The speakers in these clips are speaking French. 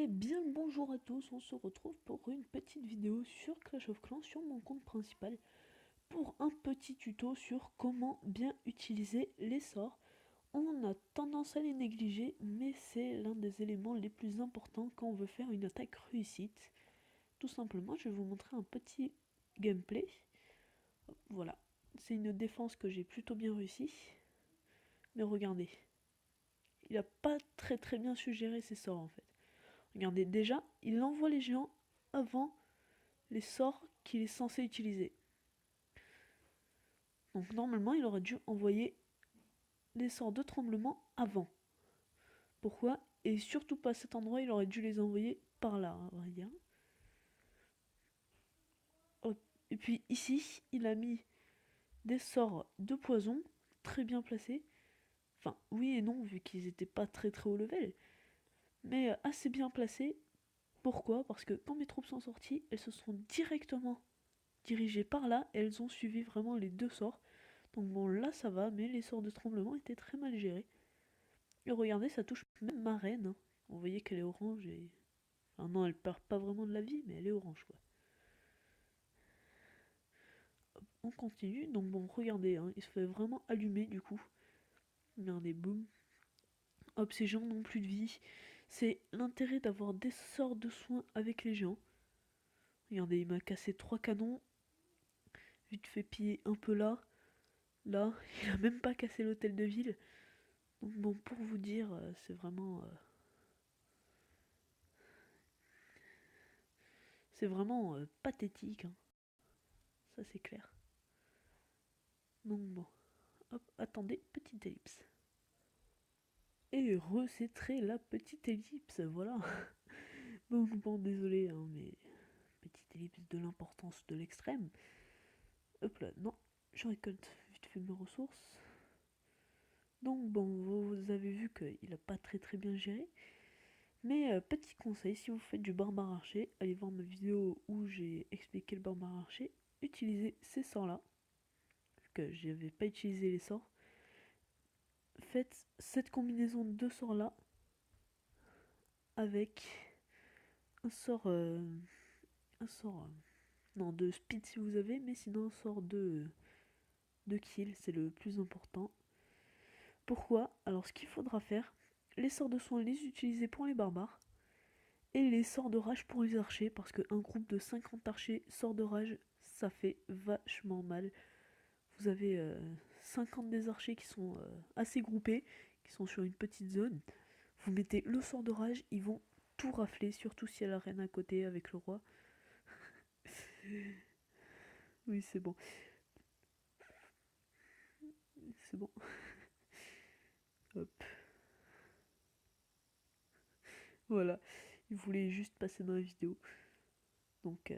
Eh bien bonjour à tous, on se retrouve pour une petite vidéo sur Clash of Clans sur mon compte principal pour un petit tuto sur comment bien utiliser les sorts. On a tendance à les négliger mais c'est l'un des éléments les plus importants quand on veut faire une attaque réussite. Tout simplement je vais vous montrer un petit gameplay. Voilà, c'est une défense que j'ai plutôt bien réussi. Mais regardez, il a pas très bien su gérer ses sorts en fait. Regardez, déjà, il envoie les géants avant les sorts qu'il est censé utiliser. Donc normalement, il aurait dû envoyer les sorts de tremblement avant. Pourquoi? Et surtout pas à cet endroit, il aurait dû les envoyer par là, à vrai dire. Hop. Et puis ici, il a mis des sorts de poison très bien placés. Enfin, oui et non, vu qu'ils étaient pas très haut level. Mais assez bien placés. Pourquoi? Parce que quand mes troupes sont sorties, elles se sont directement dirigées par là. Et elles ont suivi vraiment les deux sorts. Donc bon, là ça va, mais les sorts de tremblement étaient très mal gérés. Et regardez, ça touche même ma reine, hein. Vous voyez qu'elle est orange et... Enfin non, elle perd pas vraiment de la vie, mais elle est orange, quoi. Hop, on continue, donc bon, regardez, hein, il se fait vraiment allumer, du coup. Regardez, boum. Hop, ces géants n'ont plus de vie. C'est l'intérêt d'avoir des sorts de soins avec les géants. Regardez, il m'a cassé 3 canons. Vite fait piller un peu là. Là, il a même pas cassé l'hôtel de ville. Donc bon, pour vous dire, c'est vraiment... c'est vraiment pathétique, hein. Ça c'est clair. Donc bon, hop, attendez, petite ellipse. Et recétrer la petite ellipse, voilà. Donc bon, désolé, hein, mais petite ellipse de l'importance de l'extrême. Hop là, non, je récolte vite fait mes ressources. Donc bon, vous avez vu qu'il a pas très bien géré. Mais petit conseil, si vous faites du barbare archer, allez voir ma vidéo où j'ai expliqué le barbare archer. Utilisez ces sorts là, parce que j'avais pas utilisé les sorts. Faites cette combinaison de deux sorts là avec un sort non, de speed si vous avez, mais sinon un sort de kill, c'est le plus important. Pourquoi? Alors ce qu'il faudra faire, les sorts de soins les utiliser pour les barbares et les sorts de rage pour les archers, parce qu'un groupe de 50 archers sort de rage, ça fait vachement mal. Vous avez 50 des archers qui sont assez groupés, qui sont sur une petite zone. Vous mettez le sort de rage, ils vont tout rafler, surtout s'il y a la reine à côté avec le roi. Oui, c'est bon. C'est bon. Hop. Voilà. Il voulait juste passer dans la vidéo. Donc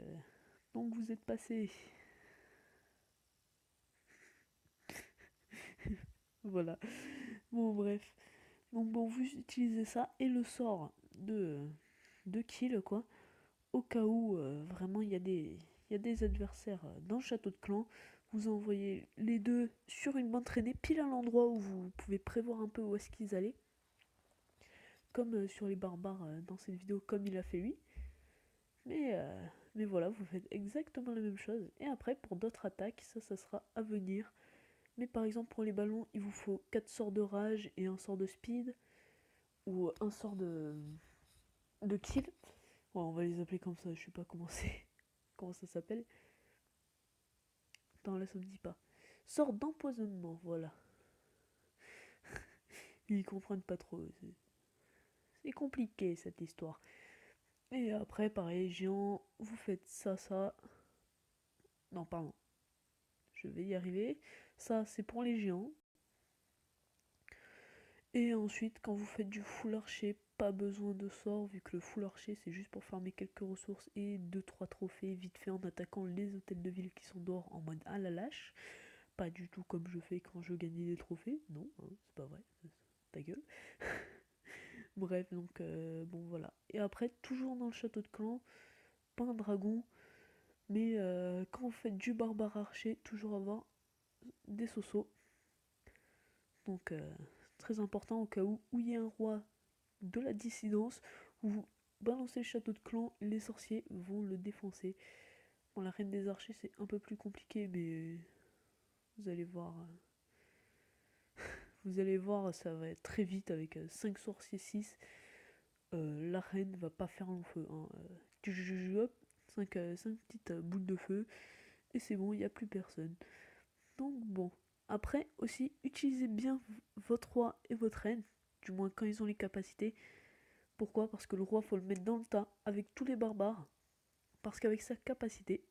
vous êtes passé. Voilà. Bon, bref. Donc bon, vous utilisez ça et le sort de kill, quoi. Au cas où, vraiment, il y a des adversaires dans le château de clan. Vous envoyez les deux sur une bonne traînée, pile à l'endroit où vous pouvez prévoir un peu où est-ce qu'ils allaient. Comme sur les barbares dans cette vidéo, comme il a fait lui. Mais, euh, mais voilà, vous faites exactement la même chose. Et après, pour d'autres attaques, ça sera à venir. Mais par exemple, pour les ballons, il vous faut 4 sorts de rage et un sort de speed. Ou un sort de kill. Bon, on va les appeler comme ça, je sais pas comment ça s'appelle. Attends, là, ça me dit pas. Sort d'empoisonnement, voilà. Ils comprennent pas trop. C'est compliqué cette histoire. Et après, pareil, géant, vous faites ça. Non, pardon. Je vais y arriver. Ça, c'est pour les géants. Et ensuite, quand vous faites du full archer, pas besoin de sort, vu que le full archer, c'est juste pour farmer quelques ressources et 2-3 trophées vite fait en attaquant les hôtels de ville qui sont dehors en mode à la lâche. Pas du tout comme je fais quand je gagne des trophées. Non, hein, c'est pas vrai. Ta gueule. Bref, donc bon voilà. Et après, toujours dans le château de clan, pas un dragon, mais quand vous faites du barbare archer, toujours avoir des sosos. Donc très important au cas où il y a un roi de la dissidence, ou balancez le château de clan, les sorciers vont le défoncer. Bon, la reine des archers, c'est un peu plus compliqué, mais vous allez voir. Vous allez voir, ça va être très vite avec 5 sorciers 6. La reine va pas faire long feu. Hein. Hop, 5 petites boules de feu. Et c'est bon, il n'y a plus personne. Donc bon. Après aussi, utilisez bien votre roi et votre reine. Du moins quand ils ont les capacités. Pourquoi? Parce que le roi, faut le mettre dans le tas avec tous les barbares. Parce qu'avec sa capacité,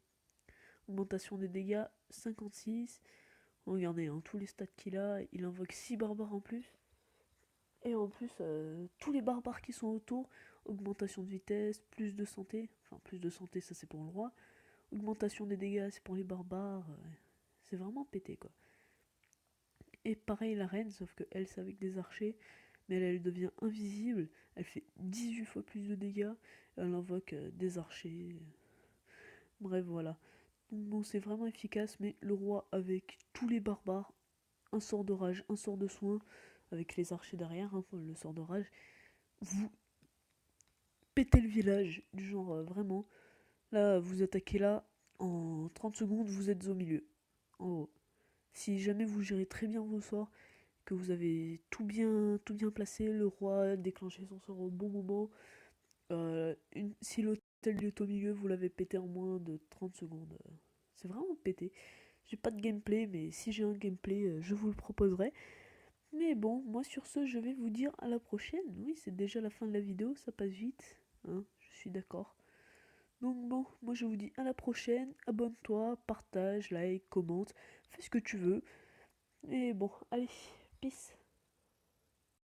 augmentation des dégâts 56. Regardez, hein, tous les stats qu'il a, il invoque 6 barbares en plus. Et en plus, tous les barbares qui sont autour, augmentation de vitesse, plus de santé. Enfin, plus de santé, ça c'est pour le roi. Augmentation des dégâts, c'est pour les barbares. C'est vraiment pété quoi. Et pareil la reine, sauf que elle c'est avec des archers. Mais elle devient invisible. Elle fait 18 fois plus de dégâts. Elle invoque des archers. Bref, voilà. Donc bon, c'est vraiment efficace. Mais le roi avec tous les barbares, un sort de rage, un sort de soin, avec les archers derrière, hein, le sort de rage, vous pétez le village. Du genre, vraiment. Là, vous attaquez là, en 30 secondes, vous êtes au milieu. En haut. Si jamais vous gérez très bien vos sorts, que vous avez tout bien placé, le roi déclenché son sort au bon moment, si l'hôtel est au milieu, vous l'avez pété en moins de 30 secondes. C'est vraiment pété. J'ai pas de gameplay, mais si j'ai un gameplay, je vous le proposerai. Mais bon, moi sur ce, je vais vous dire à la prochaine. Oui, c'est déjà la fin de la vidéo, ça passe vite. Hein, je suis d'accord. Donc bon, moi je vous dis à la prochaine. Abonne-toi, partage, like, commente, fais ce que tu veux. Et bon, allez, peace.